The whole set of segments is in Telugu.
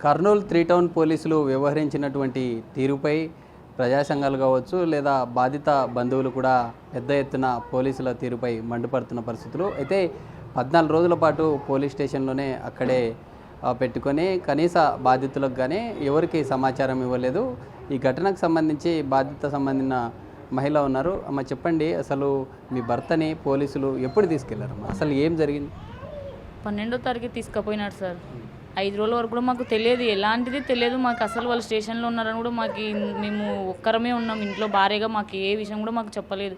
కర్నూలు 3 టౌన్ పోలీసులు వ్యవహరించినటువంటి తీరుపై ప్రజా సంఘాలు కావచ్చు లేదా బాధిత బంధువులు కూడా పెద్ద ఎత్తున పోలీసుల తీరుపై మండిపడుతున్న పరిస్థితులు అయితే 14 రోజుల పాటు పోలీస్ స్టేషన్లోనే అక్కడే పెట్టుకొని కనీస బాధితులకు కానీ ఎవరికి సమాచారం ఇవ్వలేదు. ఈ ఘటనకు సంబంధించి బాధిత సంబంధించిన మహిళ ఉన్నారు. అమ్మ చెప్పండి, అసలు మీ భర్తని పోలీసులు ఎప్పుడు తీసుకెళ్లారమ్మా? అసలు ఏం జరిగింది? 12వ తారీఖు తీసుకుపోయినాడు సార్. 5 రోజుల వరకు కూడా మాకు తెలియదు, ఎలాంటిది తెలియదు మాకు. అసలు వాళ్ళు స్టేషన్లో ఉన్నారని కూడా మేము ఒక్కరమే ఉన్నాం ఇంట్లో. భార్యగా మాకు ఏ విషయం కూడా మాకు చెప్పలేదు.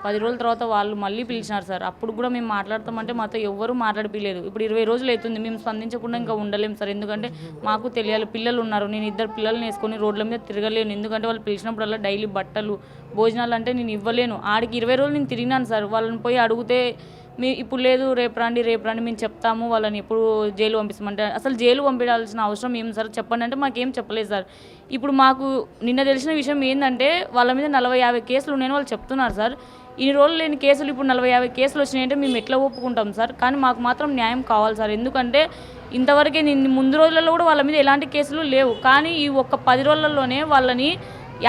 10 రోజుల తర్వాత వాళ్ళు మళ్ళీ పిలిచినారు సార్. అప్పుడు కూడా మేము మాట్లాడతామంటే మాతో ఎవ్వరూ మాట్లాడిపోలేదు. ఇప్పుడు 20 రోజులు అవుతుంది, మేము స్పందించకుండా ఇంకా ఉండలేము సార్. ఎందుకంటే మాకు తెలియాలి, పిల్లలు ఉన్నారు. నేను 2 పిల్లల్ని వేసుకొని రోడ్ల మీద తిరగలేను. ఎందుకంటే వాళ్ళు పిలిచినప్పుడల్లా డైలీ బట్టలు భోజనాలు అంటే నేను ఇవ్వలేను. ఆడికి 20 రోజులు నేను తిరిగినాను సార్. వాళ్ళని పోయి అడిగితే ఇప్పుడు లేదు, రేపు రండి మేము చెప్తాము, వాళ్ళని ఎప్పుడు జైలు పంపిస్తామంటే అసలు జైలు పంపించాల్సిన అవసరం ఏం సార్ చెప్పండి అంటే మాకేం చెప్పలేదు సార్. ఇప్పుడు మాకు నిన్న తెలిసిన విషయం ఏంటంటే వాళ్ళ మీద 40-50 కేసులు ఉన్నాయని వాళ్ళు చెప్తున్నారు సార్. ఇన్ని రోజులు లేని కేసులు ఇప్పుడు 40-50 కేసులు వచ్చినాయంటే మేము ఎట్లా ఒప్పుకుంటాం సార్? కానీ మాకు మాత్రం న్యాయం కావాలి సార్. ఎందుకంటే ఇంతవరకే ముందు రోజులలో కూడా వాళ్ళ మీద ఎలాంటి కేసులు లేవు. కానీ ఈ ఒక్క 10 రోజులలోనే వాళ్ళని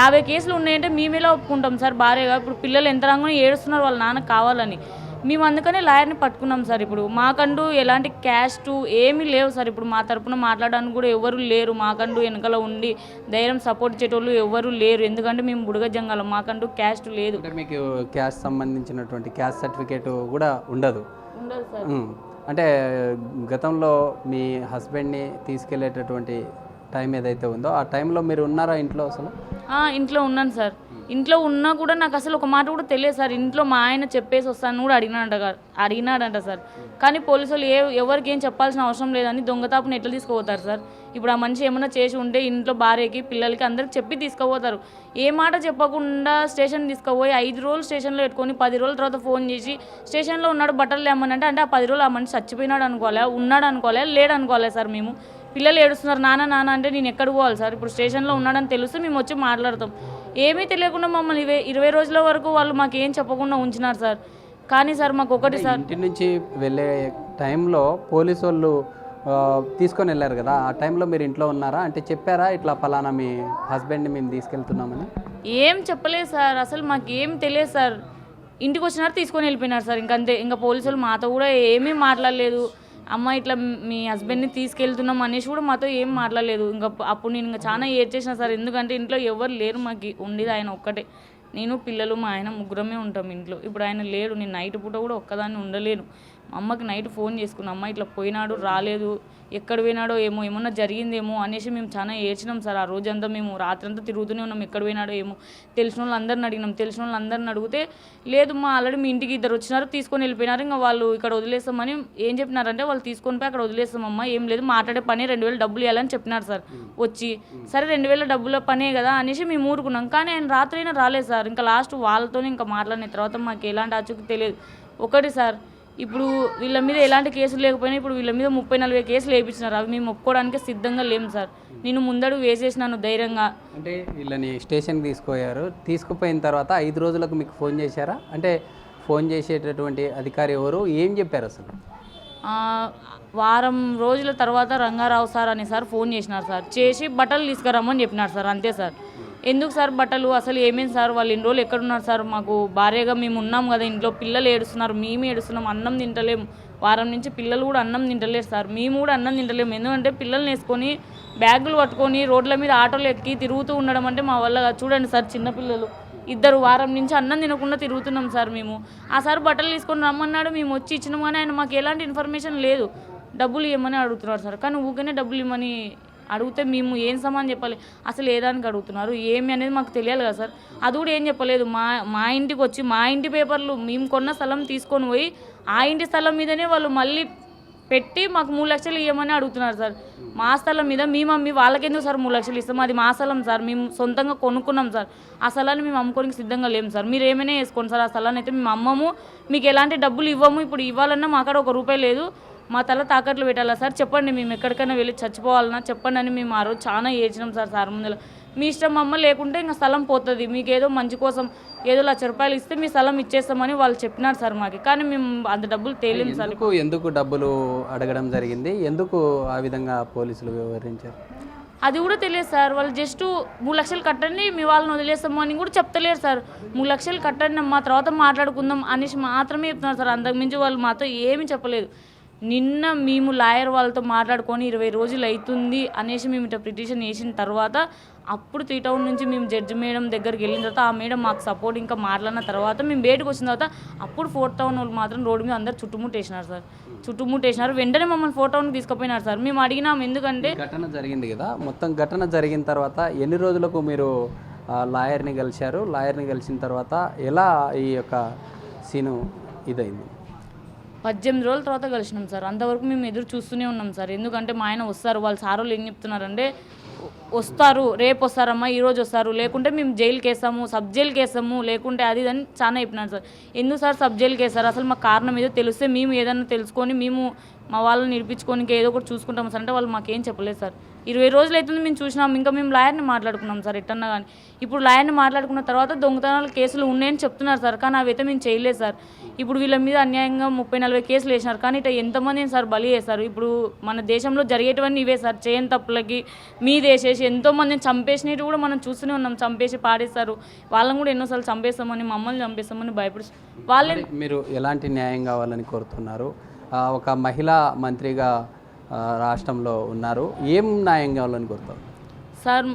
50 కేసులు ఉన్నాయంటే మేము ఎలా ఒప్పుకుంటాం సార్? భార్యగా ఇప్పుడు పిల్లలు ఎంతరంగానే ఏడుస్తున్నారు వాళ్ళ నాన్న కావాలని. మేము అందుకనే లాయర్ని పట్టుకున్నాం సార్. ఇప్పుడు మాకంటూ ఎలాంటి క్యాస్ట్ ఏమీ లేవు సార్. ఇప్పుడు మా తరపున మాట్లాడడానికి కూడా ఎవరు లేరు. మాకంటూ వెనకాల ఉండి ధైర్యం సపోర్ట్ చేసేటోళ్ళు ఎవరు లేరు. ఎందుకంటే మేము బుడగ జంగాలం, మాకంటూ క్యాస్ట్ లేదు. అంటే మీకు క్యాస్ట్ సంబంధించినటువంటి క్యాస్ట్ సర్టిఫికేట్ కూడా ఉండదు సార్. అంటే గతంలో మీ హస్బెండ్ని తీసుకెళ్లేటటువంటి టైం ఏదైతే ఉందో ఆ టైంలో మీరు ఉన్నారా ఇంట్లో? అసలు ఇంట్లో ఉన్నాను సార్. ఇంట్లో ఉన్నా కూడా నాకు అసలు ఒక మాట కూడా తెలియదు సార్. ఇంట్లో మా ఆయన చెప్పేసి వస్తాను కూడా అడిగినాడంట సార్. కానీ పోలీసులు ఎవరికి ఏం చెప్పాల్సిన అవసరం లేదని దొంగతాపుని ఎట్లా తీసుకుపోతారు సార్? ఇప్పుడు ఆ మనిషి ఏమైనా చేసి ఉంటే ఇంట్లో భార్యకి పిల్లలకి అందరికి చెప్పి తీసుకుపోతారు. ఏ మాట చెప్పకుండా స్టేషన్ తీసుకుపోయి 5 రోజులు స్టేషన్లో పెట్టుకొని 10 రోజుల తర్వాత ఫోన్ చేసి స్టేషన్లో ఉన్నాడు బట్టలు లేమనంటే అంటే ఆ 10 రోజులు ఆ మనిషి చచ్చిపోయినాడు అనుకోలే, ఉన్నాడు అనుకోలే, లేడు అనుకోలే సార్. మేము పిల్లలు ఏడుస్తున్నారు నాన్న అంటే నేను ఎక్కడికి పోవాలి సార్? ఇప్పుడు స్టేషన్లో ఉన్నాడని తెలిస్తే మేము వచ్చి మాట్లాడతాం. ఏమీ తెలియకుండా మమ్మల్ని 20 రోజుల వరకు వాళ్ళు మాకు ఏం చెప్పకుండా ఉంచినారు సార్. కానీ సార్ మాకు ఒకటి సార్, ఇంటి నుంచి వెళ్ళే టైంలో పోలీసు వాళ్ళు తీసుకొని వెళ్ళారు కదా, ఆ టైంలో మీరు ఇంట్లో ఉన్నారా? అంటే చెప్పారా ఇట్లా ఫలానా మీ హస్బెండ్ని మేము తీసుకెళ్తున్నామని? ఏం చెప్పలేదు సార్. అసలు మాకు ఏం తెలియదు సార్. ఇంటికి వచ్చినారు తీసుకొని వెళ్ళిపోయినారు సార్. ఇంకంతే. ఇంకా పోలీసులు మాతో కూడా ఏమీ మాట్లాడలేదు. అమ్మ ఇట్లా మీ హస్బెండ్ని తీసుకెళ్తున్నాం అనేసి కూడా మాతో ఏం మాట్లాడలేదు. ఇంకా అప్పుడు నేను ఇంకా చాలా ఏడ్చేసిన సార్. ఎందుకంటే ఇంట్లో ఎవరు లేరు, మాకు ఉండేది ఆయన ఒక్కటే. నేను పిల్లలు మా ఆయన ముగ్గురమే ఉంటాం ఇంట్లో. ఇప్పుడు ఆయన లేడు. నేను నైట్ పూట కూడా ఒక్కదాన్ని ఉండలేను. మా అమ్మకి నైట్ ఫోన్ చేసుకున్నాం, అమ్మ ఇట్లా పోయినాడు రాలేదు, ఎక్కడ పోయినాడో ఏమో, ఏమన్నా జరిగిందేమో అనేసి మేము చాలా ఏడ్చినాం సార్. ఆ రోజంతా మేము రాత్రంతా తిరుగుతూనే ఉన్నాం, ఎక్కడ పోయినాడో ఏమో. తెలిసిన వాళ్ళందరిని అడిగినాం. తెలిసిన వాళ్ళందరిని అడిగితే లేదు మా ఆల్రెడీ మీ ఇంటికి 2 వచ్చినారు తీసుకొని వెళ్ళిపోయినారు, ఇంకా వాళ్ళు ఇక్కడ వదిలేస్తామని ఏం చెప్పినారంటే వాళ్ళు తీసుకొని పోయి అక్కడ వదిలేస్తామమ్మా, ఏం లేదు మాట్లాడే పని 2000 డబ్బులు ఇవ్వాలని చెప్పినారు సార్. వచ్చి సరే 2000 డబ్బుల పనే కదా అనేసి మేము ఊరుకున్నాం. కానీ ఆయన రాత్రి అయినా రాలేదు సార్. ఇంకా లాస్ట్ వాళ్ళతోనే ఇంకా మాట్లాడిన తర్వాత మాకు ఎలాంటి ఆచూకీ తెలియదు. ఒకటి సార్, ఇప్పుడు వీళ్ళ మీద ఎలాంటి కేసులు లేకపోయినా ఇప్పుడు వీళ్ళ మీద 30-40 కేసులు వేయించినారు. అవి మేము ఒప్పుకోవడానికి సిద్ధంగా లేము సార్. నేను ముందడుగు వేసేసినాను ధైర్యంగా. అంటే వీళ్ళని స్టేషన్కి తీసుకుపోయిన తర్వాత 5 రోజులకు మీకు ఫోన్ చేశారా? అంటే ఫోన్ చేసేటటువంటి అధికారి ఎవరు, ఏం చెప్పారు అసలు? వారం రోజుల తర్వాత రంగారావు సార్ అని సార్ ఫోన్ చేసినారు సార్. చేసి బట్టలు తీసుకురమ్మని చెప్పినారు సార్. అంతే సార్. ఎందుకు సార్ బట్టలు? అసలు ఏమేమి సార్? వాళ్ళు 2 రోజులు ఎక్కడున్నారు సార్? మాకు భార్యగా మేము ఉన్నాం కదా ఇంట్లో, పిల్లలు ఏడుస్తున్నారు, మేము ఏడుస్తున్నాం, అన్నం తింటలేము. వారం నుంచి పిల్లలు కూడా అన్నం తింటలేరు సార్. మేము కూడా అన్నం తింటలేము. ఎందుకంటే పిల్లల్ని వేసుకొని బ్యాగులు పట్టుకొని రోడ్ల మీద ఆటోలు ఎక్కి తిరుగుతూ ఉండడం అంటే మా వల్ల చూడండి సార్. చిన్నపిల్లలు 2 వారం నుంచి అన్నం తినకుండా తిరుగుతున్నాం సార్ మేము. ఆ సార్ బట్టలు తీసుకొని రమ్మన్నాడు, మేము వచ్చి ఇచ్చినాం. కానీ ఆయన మాకు ఎలాంటి ఇన్ఫర్మేషన్ లేదు. డబ్బులు ఇవ్వమని అడుగుతున్నారు సార్. కానీ ఊకనే డబ్బులు ఇవ్వమని అడిగితే మేము ఏం సమానం చెప్పాలి? అసలు ఏదానికి అడుగుతున్నారు ఏమి అనేది మాకు తెలియాలి కదా సార్. అది కూడా ఏం చెప్పలేదు. మా ఇంటికి వచ్చి మా ఇంటి పేపర్లు మేము కొన్న స్థలం తీసుకొని పోయి ఆ ఇంటి స్థలం మీదనే వాళ్ళు మళ్ళీ పెట్టి మాకు 3 లక్షలు ఇవ్వమని అడుగుతున్నారు సార్. మా స్థలం మీద మీ మమ్మీ వాళ్ళకెందుకు సార్ 3 లక్షలు ఇస్తాం? అది మా స్థలం సార్, మేము సొంతంగా కొనుక్కున్నాం సార్. ఆ స్థలాన్ని మేము అమ్ముకోనికి సిద్ధంగా లేము సార్. మీరు ఏమైనా వేసుకోండి సార్. ఆ స్థలాన్ని అయితే మేము అమ్మము, మీకు ఎలాంటి డబ్బులు ఇవ్వము. ఇప్పుడు ఇవ్వాలన్నా మా కాడ 1 రూపాయి లేదు. మా తల తాకట్లు పెట్టాలా సార్? చెప్పండి, మేము ఎక్కడికైనా వెళ్ళి చచ్చిపోవాలన్నా చెప్పండి అని మేము ఆ రోజు చాలా ఏడ్చినాం సార్ ముందర. మీ ఇష్టం అమ్మ, లేకుంటే ఇంకా స్థలం పోతుంది, మీకు ఏదో మంచి కోసం ఏదో 1 లక్ష రూపాయలు ఇస్తే మీ స్థలం ఇచ్చేస్తామని వాళ్ళు చెప్పినారు సార్ మాకు. కానీ మేము అంత డబ్బులు తేలేము సార్. ఎందుకు డబ్బులు అడగడం జరిగింది? ఎందుకు ఆ విధంగా పోలీసులు వ్యవహరించారు? అది కూడా తెలియదు సార్. వాళ్ళు జస్ట్ 3 లక్షలు కట్టండి మీ వాళ్ళని వదిలేస్తాము అని కూడా చెప్తలేరు సార్. 3 లక్షలు కట్టండి అమ్మా తర్వాత మాట్లాడుకుందాం అనేసి మాత్రమే చెప్తున్నారు సార్. అంతకుమించి వాళ్ళు మాతో ఏమీ చెప్పలేదు. నిన్న మేము లాయర్ వాళ్ళతో మాట్లాడుకొని 20 రోజులు అవుతుంది అనేసి మేము ఇట్లా పిటిషన్ వేసిన తర్వాత అప్పుడు 3 టౌన్ నుంచి మేము జడ్జి మేడం దగ్గరికి వెళ్ళిన తర్వాత ఆ మేడం మాకు సపోర్ట్ ఇంకా మాట్లాడిన తర్వాత మేము బయటకు వచ్చిన తర్వాత అప్పుడు 4 టౌన్ వాళ్ళు మాత్రం రోడ్డు మీద అందరు చుట్టుముట్టేసినారు సార్. చుట్టుముట్టేసినారు. వెంటనే మమ్మల్ని 4 టౌన్కి తీసుకుపోయినారు సార్. మేము అడిగినాం ఎందుకంటే ఘటన జరిగింది కదా, మొత్తం ఘటన జరిగిన తర్వాత ఎన్ని రోజులకు మీరు లాయర్ని కలిశారు? లాయర్ని కలిసిన తర్వాత ఎలా ఈ యొక్క సీను ఇదైంది? 18 రోజుల తర్వాత కలిసినాం సార్. అంతవరకు మేము ఎదురు చూస్తూనే ఉన్నాం సార్. ఎందుకంటే మా ఆయన వస్తారు, వాళ్ళ సార్ వాళ్ళు ఏం చెప్తున్నారంటే వస్తారు, రేపు వస్తారమ్మా, ఈరోజు వస్తారు, లేకుంటే మేము జైలుకి వేస్తాము, సబ్ జైలుకి వేస్తాము, లేకుంటే అది అని చాలా చెప్పినారు సార్. ఎందుకు సార్ సబ్ జైలుకి వేస్తారు? అసలు మా కారణం ఏదో తెలిస్తే మేము ఏదైనా తెలుసుకొని మేము మా వాళ్ళని నిడిపించుకొని ఏదో ఒకటి చూసుకుంటాం సార్ అంటే వాళ్ళు మాకేం చెప్పలేదు సార్. 20 రోజులు అవుతుంది మేము చూసినాం. ఇంకా మేము లాయర్ని మాట్లాడుకున్నాం సార్ ఎట్టన్నా కానీ. ఇప్పుడు లాయర్ని మాట్లాడుకున్న తర్వాత దొంగతనాల కేసులు ఉన్నాయని చెప్తున్నారు సార్, కానీ అవైతే మేము చేయలేదు సార్. ఇప్పుడు వీళ్ళ మీద అన్యాయంగా 30-40 కేసులు వేసినారు, కానీ ఇట్లా ఎంతమందిని సార్ బలి చేస్తారు? ఇప్పుడు మన దేశంలో జరిగేటివన్నీ ఇవే సార్. చేయని తప్పులకి మీద వేసేసి ఎంతోమందిని చంపేసినట్టు కూడా మనం చూస్తూనే ఉన్నాం. చంపేసి పాడేస్తారు. వాళ్ళని కూడా ఎన్నోసార్లు చంపేస్తామని, మమ్మల్ని చంపేస్తామని భయపడి వాళ్ళే. మీరు ఎలాంటి న్యాయం కావాలని కోరుతున్నారు? ఒక మహిళా మంత్రిగా రాష్ట్రంలో ఉన్నారు, ఏం న్యాయం కావాలని కోరుతారు సార్?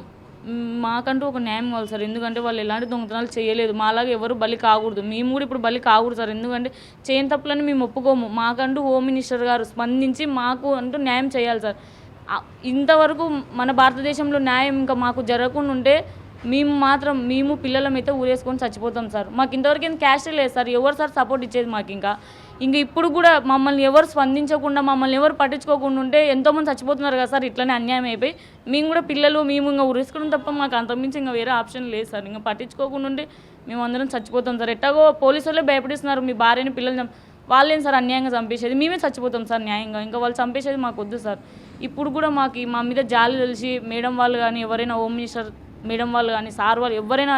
మాకంటూ ఒక న్యాయం కావాలి సార్. ఎందుకంటే వాళ్ళు ఎలాంటి దొంగతనాలు చేయలేదు, మాలాగా ఎవరు బలి కాకూడదు. మేము కూడా ఇప్పుడు బలి కాకూడదు సార్. ఎందుకంటే చేయని తప్పులని మేము ఒప్పుకోము. మాకంటూ హోమ్ మినిస్టర్ గారు స్పందించి మాకు అంటూ న్యాయం చేయాలి సార్. ఇంతవరకు మన భారతదేశంలో న్యాయం ఇంకా మాకు జరగకుండా ఉంటే మేము పిల్లలమైతే ఊరేసుకొని చచ్చిపోతాం సార్. మాకు ఇంతవరకు ఏం క్యాష్ లేదు సార్. ఎవరు సార్ సపోర్ట్ ఇచ్చేది మాకు? ఇంకా ఇప్పుడు కూడా మమ్మల్ని ఎవరు స్పందించకుండా, మమ్మల్ని ఎవరు పట్టించుకోకుండా ఉంటే ఎంతోమంది చచ్చిపోతున్నారు కదా సార్. ఇట్లనే అన్యాయం అయిపోయి మేము కూడా పిల్లలు మేము ఇంకా ఊరేసుకోవడం తప్ప మాకు అంతకుమించి ఇంకా వేరే ఆప్షన్ లేదు సార్. ఇంకా పట్టించుకోకుండా ఉంటే మేము అందరం చచ్చిపోతాం సార్. ఎట్టాగో పోలీసు వాళ్ళే భయపడిస్తున్నారు, మీ భార్యని పిల్లల్ని వాళ్ళేం సార్ అన్యాయంగా చంపేసేది? మేమే చచ్చిపోతాం సార్ న్యాయంగా. ఇంకా వాళ్ళు చంపేసేది మాకు వద్దు సార్. ఇప్పుడు కూడా మా మీద జాలి తెలిసి మేడం వాళ్ళు కానీ ఎవరైనా హోమ్ మినిస్టర్ మేడం వాళ్ళు కానీ సార్ వాళ్ళు ఎవరైనా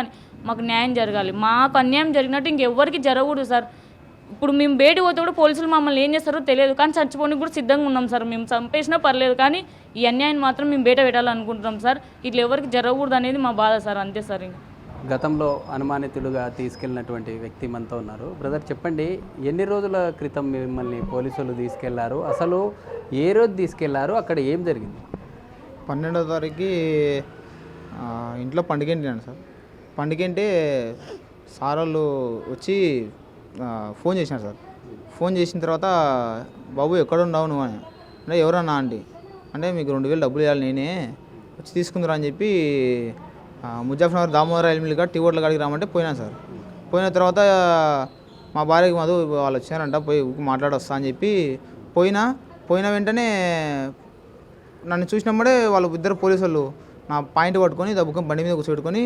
మాకు న్యాయం జరగాలి. మాకు అన్యాయం జరిగినట్టు ఇంకెవ్వరికి జరగకూడదు సార్. ఇప్పుడు మేము బయటకు పోతే కూడా పోలీసులు మమ్మల్ని ఏం చేస్తారో తెలియదు, కానీ చచ్చిపోవడానికి కూడా సిద్ధంగా ఉన్నాం సార్. మేము చంపేసినా పర్లేదు, కానీ ఈ అన్యాయం మాత్రం మేము బయట పెట్టాలనుకుంటున్నాం సార్. ఇట్లా ఎవరికి జరగకూడదు అనేది మా బాధ సార్. అంతే సార్. గతంలో అనుమానితులుగా తీసుకెళ్ళినటువంటి వ్యక్తి మనతో ఉన్నారు. బ్రదర్ చెప్పండి, ఎన్ని రోజుల క్రితం మిమ్మల్ని పోలీసులు తీసుకెళ్లారు? అసలు ఏ రోజు తీసుకెళ్లారు? అక్కడ ఏం జరిగింది? 12వ తారీఖుకి ఇంట్లో పండుగంటినాను సార్. పండుగంటే సార్ వాళ్ళు వచ్చి ఫోన్ చేసినారు సార్. ఫోన్ చేసిన తర్వాత బాబు ఎక్కడ ఉన్నావు నువ్వు అని అంటే ఎవరన్నా ఆంటీ అంటే మీకు 2000 డబ్బులు ఇవ్వాలి, నేనే వచ్చి తీసుకుందరా అని చెప్పి ముజాఫర్నగర్ దామోదర్ రైల్మిల్గా టీ ఓట్ల కాడికి రామంటే పోయినాను సార్. పోయిన తర్వాత మా భార్యకి మధు వాళ్ళు వచ్చారంట, పోయి మాట్లాడొస్తా అని చెప్పి పోయిన వెంటనే నన్ను చూసినప్పుడే వాళ్ళు ఇద్దరు పోలీసు వాళ్ళు నా పాయింట్ పట్టుకొని దబ్బుకొని బండి మీద కూర్చోబెట్టుకొని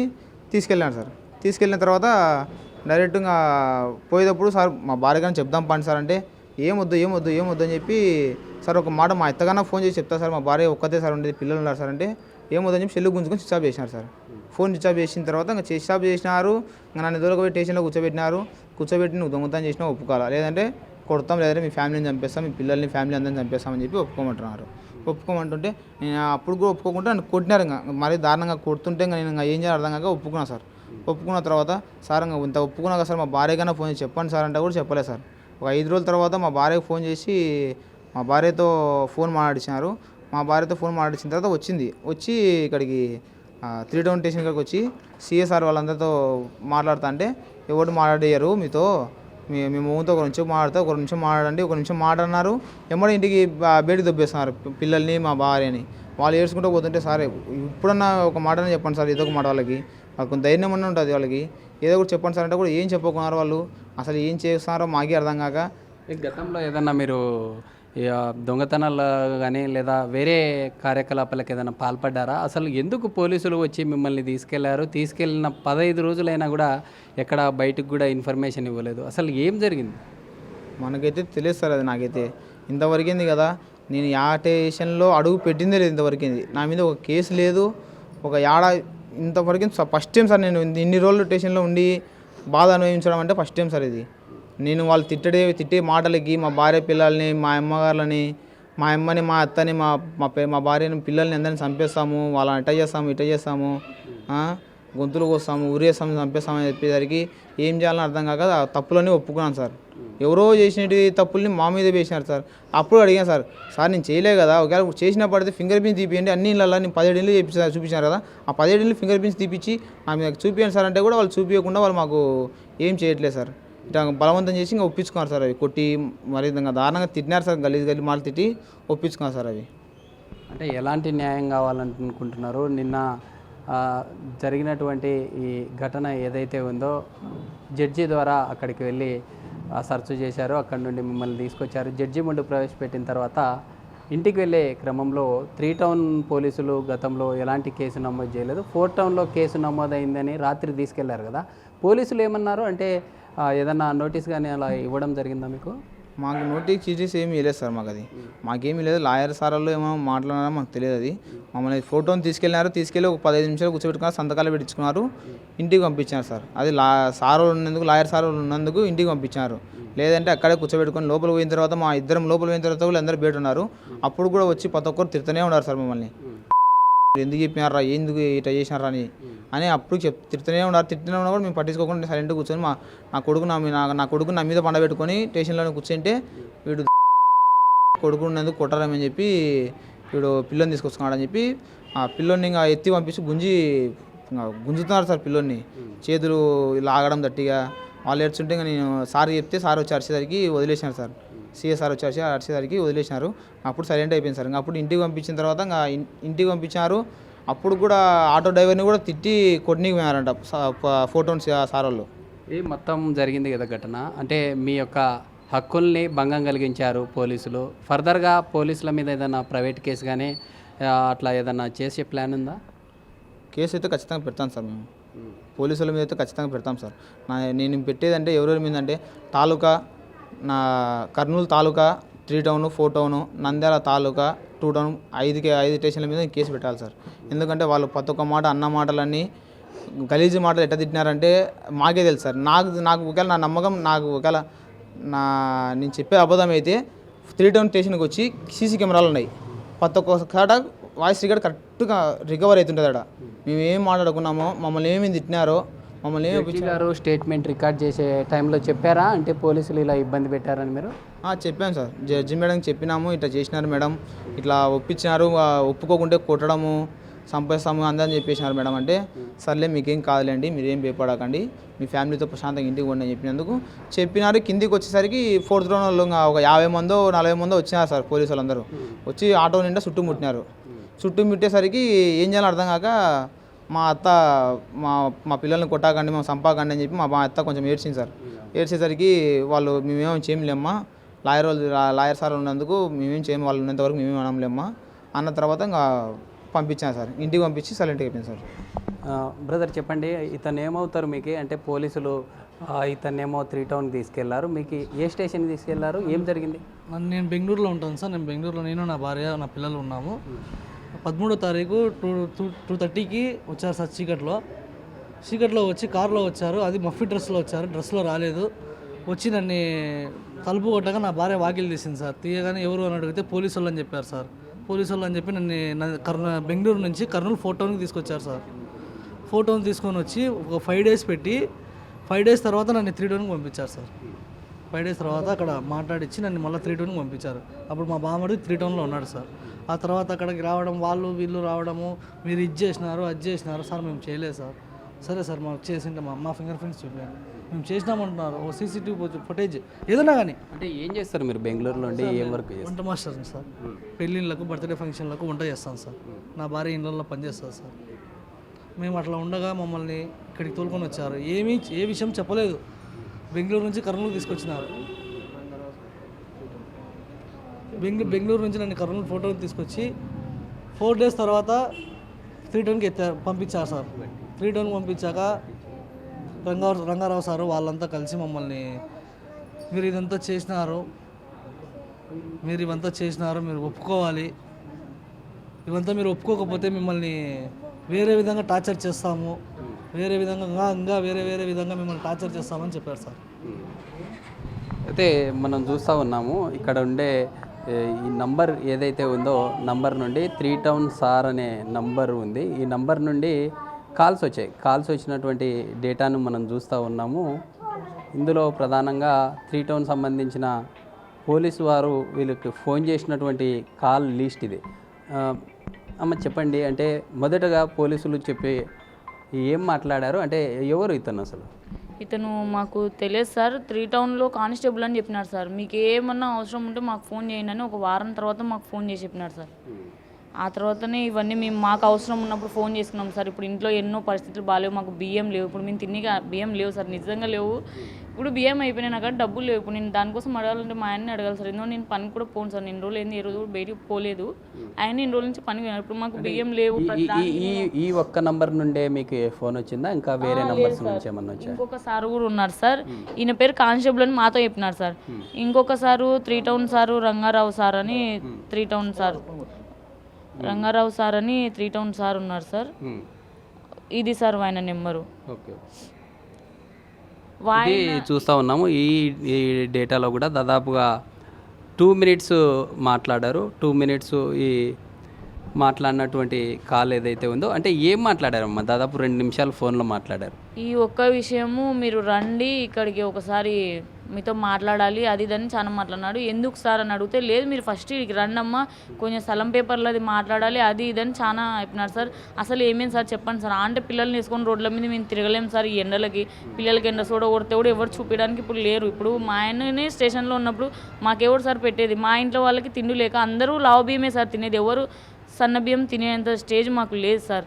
తీసుకెళ్ళాను సార్. తీసుకెళ్ళిన తర్వాత డైరెక్ట్గా పోయేటప్పుడు సార్ మా భార్య కానీ చెప్దాం పండి సార్ అంటే ఏమొద్దు అని చెప్పి సార్ ఒక మాట మా ఎత్తగానే ఫోన్ చేసి చెప్తా సార్, మా భార్య ఒక్కతే సార్ ఉండేది, పిల్లలు ఉన్నారు సార్ అంటే ఏమొద్దని చెప్పి సెల్లు గుంజుకొని స్విచ్ ఆఫ్ చేసినారు సార్. ఫోన్ స్విచ్ ఆఫ్ చేసిన తర్వాత ఇంకా స్విచ్ ఆఫ్ చేసినారు. ఇంకా నన్ను ఎదురుగా పోయి స్టేషన్లో కూర్చోబెట్టి నువ్వు దొంగతనం చేసినా ఒప్పుకోవాలా, లేదంటే కొడతాం, లేదంటే మీ ఫ్యామిలీని చంపేస్తాం, మీ పిల్లల్ని ఫ్యామిలీ అందరిని చంపేస్తామని చెప్పి ఒప్పుకోమంటుంటే నేను అప్పుడు కూడా ఒప్పుకోకుండా నన్ను కొట్టినారు. ఇంకా మరీ దారుణంగా కొడుతుంటే ఇంకా నేను ఇంకా ఏం చేయాలి అర్థం కాక ఒప్పుకున్నా సార్. ఒప్పుకున్న తర్వాత సార్ ఇంకా ఇంత ఒప్పుకున్నాక సార్ మా భార్యకైనా ఫోన్ చేసి చెప్పండి సార్ అంటే కూడా చెప్పలేదు సార్. ఒక 5 రోజుల తర్వాత మా భార్యకు ఫోన్ చేసి మా భార్యతో ఫోన్ మాట్లాడించినారు. మా భార్యతో ఫోన్ మాట్లాడించిన తర్వాత వచ్చి ఇక్కడికి 3 టౌన్ స్టేషన్ కాడికి వచ్చి సిఎస్ఆర్ వాళ్ళందరితో మాట్లాడుతా అంటే ఎవరు మాట్లాడారు మీతో, మీ మూతో ఒక నిమిషం మాట్లాడండి, ఒక నిమిషం మాట్లాడినారు. ఎమ్మడే ఇంటికి బయటికి దొబ్బేస్తున్నారు పిల్లల్ని మా భార్యని. వాళ్ళు ఏడ్చుకుంటూ పోతుంటే సార్ ఇప్పుడన్నా ఒక మాటనే చెప్పండి సార్, ఏదో ఒక మాట వాళ్ళకి కొంత ధైర్యం అన్న ఉంటుంది వాళ్ళకి, ఏదో ఒకటి చెప్పండి సార్ అంటే కూడా ఏం చెప్పుకున్నారు వాళ్ళు. అసలు ఏం చేస్తున్నారో మాకే అర్థం కాక. గతంలో ఏదన్నా మీరు దొంగతనాలు కానీ లేదా వేరే కార్యకలాపాలకు ఏదైనా పాల్పడ్డారా? అసలు ఎందుకు పోలీసులు వచ్చి మిమ్మల్ని తీసుకెళ్ళిన 15 రోజులైనా కూడా ఎక్కడ బయటకు కూడా ఇన్ఫర్మేషన్ ఇవ్వలేదు? అసలు ఏం జరిగింది? మనకైతే తెలియదు సార్. అది నాకైతే ఇంతవరకింది కదా, నేను యా స్టేషన్లో అడుగు పెట్టిందే లేదు ఇంతవరకింది. నా మీద ఒక కేసు లేదు, ఒక ఇంతవరకు ఫస్ట్ టైం సార్ నేను ఇన్ని రోజులు స్టేషన్లో ఉండి బాధ అనుభవించడం అంటే ఫస్ట్ టైం సార్ ఇది. నేను వాళ్ళు తిట్టే మాటలకి మా భార్య పిల్లల్ని, మా అమ్మగారులని, మా అమ్మని మా అత్తని మా భార్యని పిల్లల్ని అందరిని చంపేస్తాము, వాళ్ళని ఇట చేస్తాము ఇట చేస్తాము, గొంతులు కోస్తాము ఊరేస్తాము చంపేస్తామని చెప్పేసరికి ఏం చేయాలని అర్థం కాక ఆ తప్పులన్నీ ఒప్పుకున్నాను సార్. ఎవరో చేసినటువంటి తప్పుల్ని మా మీద వేసినారు సార్. అప్పుడు అడిగాను సార్ నేను చేయలే కదా, ఒకవేళ చేసిన పడితే ఫింగర్ ప్రింట్స్ తీపియండి, అన్ని ఇళ్ళల్లో నేను 17 ఇళ్ళు చూపించారు కదా, ఆ 17 ఇళ్ళు ఫింగర్ ప్రింట్స్ తీపిచ్చి నా మీద చూపించండి సార్ అంటే కూడా వాళ్ళు చూపించకుండా వాళ్ళు మాకు ఏం చేయట్లేదు సార్. ఇట్లా బలవంతం చేసి ఇంకా ఒప్పించుకున్నారు సార్. అవి కొట్టి మరి విధంగా దారుణంగా తిట్టినారు సార్, గలీజ్ మాటలు తిట్టి ఒప్పించుకున్నారు సార్. అవి అంటే ఎలాంటి న్యాయం కావాలనుకుంటున్నారు? నిన్న జరిగినటువంటి ఈ ఘటన ఏదైతే ఉందో జడ్జి ద్వారా అక్కడికి వెళ్ళి సెర్చ్ చేశారు, అక్కడి నుండి మిమ్మల్ని తీసుకొచ్చారు. జడ్జి ముందు ప్రవేశపెట్టిన తర్వాత ఇంటికి వెళ్ళే క్రమంలో 3 టౌన్ పోలీసులు గతంలో ఎలాంటి కేసు నమోదు చేయలేదు, 4 టౌన్లో కేసు నమోదైందని రాత్రి తీసుకెళ్లారు కదా, పోలీసులు ఏమన్నారు? అంటే ఏదన్నా నోటీస్ కానీ అలా ఇవ్వడం జరిగిందా మీకు? మాకు నోటీస్ ఏమీ ఇవ్వలేదు సార్. మాకు అది మాకేమీ లేదు. లాయర్ సార్ వాళ్ళు ఏమో మాట్లాడారో మాకు తెలియదు. అది మమ్మల్ని ఫోటోని తీసుకెళ్ళి ఒక 15 నిమిషాలు కూర్చోబెట్టుకున్నారు, సంతకాలు పెట్టించుకున్నారు, ఇంటికి పంపించారు సార్. అది సార్ ఉన్నందుకు, లాయర్ సార్ ఉన్నందుకు ఇంటికి పంపించారు. లేదంటే అక్కడే కూర్చోబెట్టుకొని లోపల పోయిన తర్వాత మా ఇద్దరం లోపల పోయిన తర్వాత వాళ్ళు అందరూ బయట ఉన్నారు. అప్పుడు కూడా వచ్చి ప్రతి ఒక్కరు తిడుతూనే ఉన్నారు సార్ మమ్మల్ని. ఎందుకు చెప్పినారా, ఎందుకు ఇట్లా చేసినారా అని అప్పుడు తిడుతూనే ఉన్నారు. తిట్టినా ఉన్నా కూడా మేము పట్టించుకోకుండా సైలెంట్గా కూర్చొని నా కొడుకు నా మీద పండబెట్టుకొని స్టేషన్లోనే కూర్చుంటే వీడు కొడుకు ఉన్నందుకు కొట్టారని చెప్పి వీడు పిల్లని తీసుకొచ్చుకున్నాడని చెప్పి ఆ పిల్లోని ఇంకా ఎత్తి పంపించి గుంజుతున్నారు సార్. పిల్లోని చేతులు లాగడం గట్టిగా వాళ్ళు ఏడ్చుంటే ఇంకా నేను సార్ చెప్తే సార్ వచ్చి అరిచేసరికి వదిలేసినారు సార్. సిఎస్ సార్ వచ్చి అరిచేసరికి వదిలేసినారు. అప్పుడు సైలెంట్ అయిపోయింది సార్. ఇంకా అప్పుడు ఇంటికి పంపించిన తర్వాత ఇంకా ఇంటికి పంపించారు. అప్పుడు కూడా ఆటో డ్రైవర్ని కూడా తిట్టి కొట్టినీకి పోయారంట ఫోటోన్స్ సార్ వాళ్ళు. ఇది మొత్తం జరిగింది కదా ఘటన, అంటే మీ యొక్క హక్కుల్ని భంగం కలిగించారు పోలీసులు. ఫర్దర్గా పోలీసుల మీద ఏదైనా ప్రైవేట్ కేసు కానీ అట్లా ఏదైనా చేసే ప్లాన్ ఉందా? కేసు అయితే ఖచ్చితంగా పెడతాం సార్. మేము పోలీసుల మీద అయితే ఖచ్చితంగా పెడతాం సార్. నేను పెట్టేదంటే ఎవరెవరి మీద అంటే తాలూకా, నా కర్నూలు తాలూకా 3 టౌను 4 టౌను, నంద్యాల తాలూకా 2 టౌన్ 5 స్టేషన్ల మీద కేసు పెట్టాలి సార్. ఎందుకంటే వాళ్ళు ప్రతి ఒక్క మాట అన్న మాటలన్నీ గలీజు మాటలు ఎట్లా తిట్టినారంటే మాకే తెలుసు సార్. నాకు ఒకవేళ నా నమ్మకం, నాకు ఒకవేళ నేను చెప్పే అబద్ధం అయితే 3 టౌన్ స్టేషన్కి వచ్చి సీసీ కెమెరాలు ఉన్నాయి. ప్రతి ఒక్క కాడ వాయిస్ రికార్డ్ కరెక్ట్గా రికవర్ అవుతుంటుంది. అక్కడ మేము ఏం మాట్లాడుకున్నామో, మమ్మల్ని ఏమేమి తిట్టినారో, మమ్మల్ని గారు స్టేట్మెంట్ రికార్డ్ చేసే టైంలో చెప్పారా అంటే పోలీసులు ఇలా ఇబ్బంది పెట్టారని మీరు? చెప్పాను సార్. జడ్జి మేడంకి చెప్పినాము, ఇట్లా చేసినారు మేడం, ఇట్లా ఒప్పించినారు, ఒప్పుకోకుంటే కొట్టడము చంపేస్తాము అందరని చెప్పేసినారు మేడం. అంటే సర్లే మీకేం కాదులేండి, మీరేం భయపడకండి, మీ ఫ్యామిలీతో ప్రశాంతంగా ఇంటికి పోండి అని చెప్పినందుకు చెప్పినారు. కిందికి వచ్చేసరికి 4th రౌండ్ వాళ్ళు ఒక 50 మందో 40 మందో వచ్చినారు సార్. పోలీసు వాళ్ళందరూ వచ్చి ఆటో నిండా చుట్టుముట్టినారు. చుట్టుముట్టేసరికి ఏం చేయాలో అర్థం కాక మా అత్త మా పిల్లల్ని కొట్టాకండి, మేము చంపాకండి అని చెప్పి మా అత్త కొంచెం ఏడ్చింది సార్. ఏడ్చేసరికి వాళ్ళు మేమేమో చేయలేమ్మా, లాయర్ సార్ ఉన్నందుకు మేమేం చేయము, వాళ్ళు ఉన్నంతవరకు మేమేం అనలేమ్మా అన్న తర్వాత ఇంకా పంపించాను సార్. ఇంటికి పంపించి సైలెంట్గా అయిపోయింది సార్. బ్రదర్ చెప్పండి, ఇతను ఏమవుతారు మీకు? అంటే పోలీసులు ఇతన్నేమో 3 టౌన్కి తీసుకెళ్లారు, మీకు ఏ స్టేషన్కి తీసుకెళ్లారు, ఏం జరిగింది? నేను బెంగళూరులో ఉంటాను సార్. నేను బెంగళూరులో నేను, నా భార్య, నా పిల్లలు ఉన్నాము. 13వ తారీఖు 2:30కి వచ్చారు సార్. చీకట్లో వచ్చి కారులో వచ్చారు. అది మఫీ డ్రెస్లో వచ్చారు, డ్రెస్లో రాలేదు. వచ్చి నన్ను తలుపు కొట్టగా నా భార్య వాకిలు తీసింది సార్. తీయగానే ఎవరు అని అడిగితే పోలీసు వాళ్ళు అని చెప్పారు సార్. పోలీసు వాళ్ళు అని చెప్పి నన్ను బెంగళూరు నుంచి కర్నూలు 4 టౌన్కి తీసుకొచ్చారు సార్. 4 టౌన్ తీసుకొని వచ్చి ఒక 5 డేస్ పెట్టి 5 డేస్ తర్వాత నన్ను 3 టౌన్కి పంపించారు సార్. 5 డేస్ తర్వాత అక్కడ మాట్లాడించి నన్ను మళ్ళీ 3 టౌన్కి పంపించారు. అప్పుడు మా బామ్మడి 3 టౌన్లో ఉన్నాడు సార్. ఆ తర్వాత అక్కడికి రావడం, వీళ్ళు రావడము, మీరు ఇది చేసినారు అది చేసినారు సార్. మేము చేయలేదు సార్. సరే సార్ మాకు చేసింటే మా ఫింగర్ ప్రింట్స్ చూపాను, మేము చేసినామంటున్నారు. ఓ సీసీటీవీ ఫుటేజ్ ఏదైనా కానీ. అంటే ఏం చేస్తారు మీరు బెంగళూరులో ఉండి? ఏం వర్క్? వంట మాస్టర్ సార్. పెళ్ళిళ్ళకు, బర్త్డే ఫంక్షన్లకు వంట చేస్తాను సార్. నా భార్య ఇళ్ళల్లో పనిచేస్తుంది సార్. మేము అట్లా ఉండగా మమ్మల్ని ఇక్కడికి తోలుకొని వచ్చారు. ఏ విషయం చెప్పలేదు. బెంగళూరు నుంచి కర్నూలు తీసుకొచ్చినారు. బెంగళూరు నుంచి నన్ను కర్నూలు ఫోటోకి తీసుకొచ్చి 4 డేస్ తర్వాత 3 టౌన్కి పంపించారు సార్. 3 టౌన్కి పంపించాక రంగారావు సారు వాళ్ళంతా కలిసి మమ్మల్ని మీరు ఇదంతా చేసినారు, మీరు ఒప్పుకోవాలి, ఇవంతా మీరు ఒప్పుకోకపోతే మిమ్మల్ని వేరే విధంగా టార్చర్ చేస్తాము, వేరే విధంగా మిమ్మల్ని టార్చర్ చేస్తామని చెప్పారు సార్. అయితే మనం చూస్తూ ఉన్నాము ఇక్కడ ఉండే ఈ నంబర్ ఏదైతే ఉందో నంబర్ నుండి 3 టౌన్ సార్ అనే నంబర్ ఉంది. ఈ నంబర్ నుండి కాల్స్ వచ్చాయి. కాల్స్ వచ్చినటువంటి డేటాను మనం చూస్తూ ఉన్నాము. ఇందులో ప్రధానంగా 3 టౌన్ సంబంధించిన పోలీసు వారు వీళ్ళకి ఫోన్ చేసినటువంటి కాల్ లిస్ట్ ఇది. అమ్మ చెప్పండి, అంటే మొదటగా పోలీసులు చెప్పి ఏం మాట్లాడారు, అంటే ఎవరు ఇతను అసలు? ఇతను మాకు తెలియదు సార్, 3 టౌన్లో కానిస్టేబుల్ అని చెప్పినారు సార్. మీకు ఏమన్నా అవసరం ఉంటే మాకు ఫోన్ చేయండి అని ఒక వారం తర్వాత మాకు ఫోన్ చేసి చెప్పినారు సార్. ఆ తర్వాతనే ఇవన్నీ మేము మాకు అవసరం ఉన్నప్పుడు ఫోన్ చేసుకున్నాం సార్. ఇప్పుడు ఇంట్లో ఎన్నో పరిస్థితులు బాగాలేవు, మాకు బియ్యం లేవు, ఇప్పుడు మేము తిన్నిగా బియ్యం లేవు సార్, నిజంగా లేవు. ఇప్పుడు బియ్యం అయిపోయినాయి, నాకు డబ్బులు లేవు. ఇప్పుడు నేను దానికోసం అడగాలంటే మా ఆయన్ని అడగాలి సార్. ఎందుకంటే నేను పని కూడా పోను సార్, నేను రోజులు ఏంది ఏ రోజు కూడా బయటికి పోలేదు. ఆయన ఇన్ని రోజుల నుంచి పని పోయినారు. ఇప్పుడు మాకు బియ్యం లేవు. ఈ ఒక్క నంబర్ నుండే మీకు ఫోన్ వచ్చిందా, ఇంకా వేరే నంబర్స్ నుంచి ఏమన్నా వచ్చా? ఇంకొక సార్ కూడా ఉన్నారు సార్, ఈయన పేరు కానిస్టేబుల్ అని మాతో చెప్పినారు సార్. ఇంకొక sir 3 town sir Rangarao sir అని 3 టౌన్ సార్ రంగారావు సార్ అని 3 టౌన్ సార్ ఉన్నారు సార్. ఇది సార్ ఆయన నెంబరు. ఓకే, ఇది చూస్తూ ఉన్నాము. ఈ డేటాలో కూడా దాదాపుగా 2 మినిట్స్ మాట్లాడారు. 2 మినిట్స్ ఈ మాట్లాడినటువంటి కాల్ ఏదైతే ఉందో, అంటే ఏం మాట్లాడారమ్మా? దాదాపు 2 నిమిషాలు ఫోన్లో మాట్లాడారు. ఈ ఒక్క విషయము మీరు రండి ఇక్కడికి ఒకసారి మీతో మాట్లాడాలి అది ఇదని చాలా మాట్లాడినాడు. ఎందుకు సార్ అని అడిగితే, లేదు మీరు ఫస్ట్ ఇక్కడికి రండి అమ్మా, కొంచెం స్థలం పేపర్లో అది మాట్లాడాలి అది ఇదని చాలా చెప్పినారు సార్. అసలు ఏమేమి సార్ చెప్పండి సార్, అంటే పిల్లల్ని తీసుకొని రోడ్ల మీద మేము తిరగలేము సార్ ఈ ఎండలకి. పిల్లలకి ఎండ సోడ కొడితే కూడా ఎవరు చూపించడానికి ఇప్పుడు లేరు. ఇప్పుడు మా ఆయననే స్టేషన్లో ఉన్నప్పుడు మాకెవరు సార్ పెట్టేది? మా ఇంట్లో వాళ్ళకి తిండి లేక అందరూ లావు బియ్యమే సార్ తినేది, ఎవరు సన్న బియ్యం తినేంత స్టేజ్ మాకు లేదు సార్.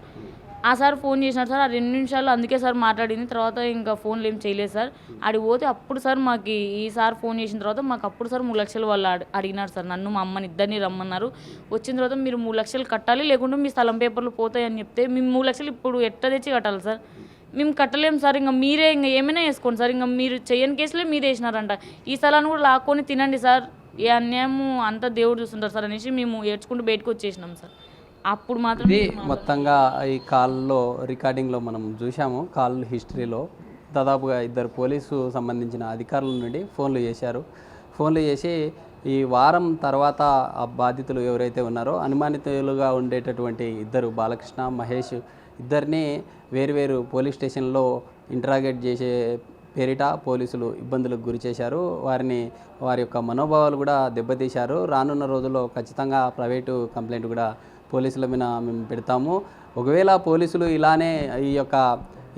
ఆ సార్ ఫోన్ చేసినారు సార్, ఆ 2 నిమిషాలు అందుకే సార్ మాట్లాడింది. తర్వాత ఇంకా ఫోన్లు ఏం చేయలేదు సార్. ఆడికి పోతే అప్పుడు సార్ మాకు ఈ సార్ ఫోన్ చేసిన తర్వాత మాకు అప్పుడు సార్ 3 లక్షలు వాళ్ళు అడిగినారు సార్. నన్ను మా అమ్మని ఇద్దరిని రమ్మన్నారు. వచ్చిన తర్వాత మీరు 3 లక్షలు కట్టాలి, లేకుంటే మీ స్థలం పేపర్లు పోతాయి అని చెప్తే, మేము 3 లక్షలు ఇప్పుడు ఎట్లా తెచ్చి కట్టాలి సార్? మేము కట్టలేము సార్, ఇంకా మీరే ఇంకా ఏమైనా వేసుకోండి సార్, ఇంకా మీరు చేయని కేసులే మీరు వేసినారంట. ఈ స్థలాన్ని కూడా లాక్కొని తినండి సార్, ఏ అన్యాయము అంతా దేవుడు చూస్తుంటారు సార్ అనేసి మేము ఏడ్చుకుంటూ బయటకు వచ్చేసినాం సార్. అప్పుడు మాత్రం ఇది మొత్తంగా ఈ కాల్లో రికార్డింగ్లో మనం చూసాము. కాల్ హిస్టరీలో దాదాపుగా 2 పోలీసు సంబంధించిన అధికారుల నుండి ఫోన్లు చేశారు. ఫోన్లు చేసి ఈ వారం తర్వాత ఆ బాధితులు ఎవరైతే ఉన్నారో అనుమానితులుగా ఉండేటటువంటి 2 బాలకృష్ణ, మహేష్ ఇద్దరిని వేరువేరు పోలీస్ స్టేషన్లో ఇంటరాగేట్ చేసే పేరిట పోలీసులు ఇబ్బందులకు గురి చేశారు. వారి యొక్క మనోభావాలు కూడా దెబ్బతీశారు. రానున్న రోజుల్లో ఖచ్చితంగా ప్రైవేటు కంప్లైంట్ కూడా పోలీసుల మీద మేము పెడతాము. ఒకవేళ పోలీసులు ఇలానే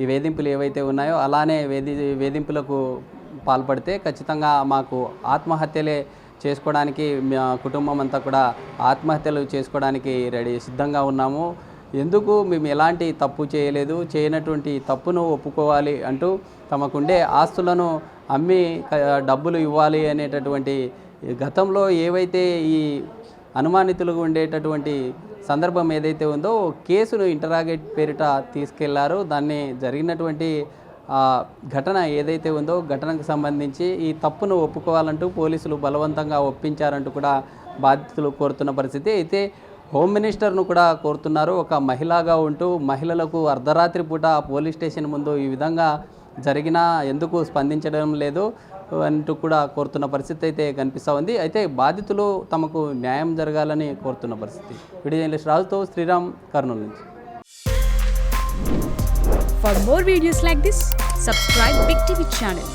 ఈ వేధింపులు ఏవైతే ఉన్నాయో అలానే వేధింపులకు పాల్పడితే ఖచ్చితంగా మాకు ఆత్మహత్యలే చేసుకోవడానికి, మా కుటుంబం అంతా కూడా ఆత్మహత్యలు చేసుకోవడానికి సిద్ధంగా ఉన్నాము. ఎందుకు మేము ఎలాంటి తప్పు చేయలేదు, చేయనటువంటి తప్పును ఒప్పుకోవాలి అంటూ తమకుండే ఆస్తులను అమ్మి డబ్బులు ఇవ్వాలి అనేటటువంటి గతంలో ఏవైతే ఈ అనుమానితులుగా ఉండేటటువంటి సందర్భం ఏదైతే ఉందో కేసును ఇంటరాగేట్ పేరిట తీసుకెళ్లారు. దాన్ని జరిగినటువంటి ఘటన ఏదైతే ఉందో ఘటనకు సంబంధించి ఈ తప్పును ఒప్పుకోవాలంటూ పోలీసులు బలవంతంగా ఒప్పించారంటూ కూడా బాధితులు కోరుతున్న పరిస్థితి. అయితే హోమ్ మినిస్టర్ను కూడా కోరుతున్నారు. ఒక మహిళగా ఉంటూ మహిళలకు అర్ధరాత్రి పూట పోలీస్ స్టేషన్ ముందు ఈ విధంగా జరిగినా ఎందుకు స్పందించడం లేదు అంటూ కూడా కోరుతున్న పరిస్థితి అయితే కనిపిస్తూ ఉంది. అయితే బాధితులు తమకు న్యాయం జరగాలని కోరుతున్న పరిస్థితి. వీడియో జర్నలిస్ట్ రాజుతో శ్రీరామ్, కర్నూలు నుంచి. For more videos like this, subscribe Big TV channel.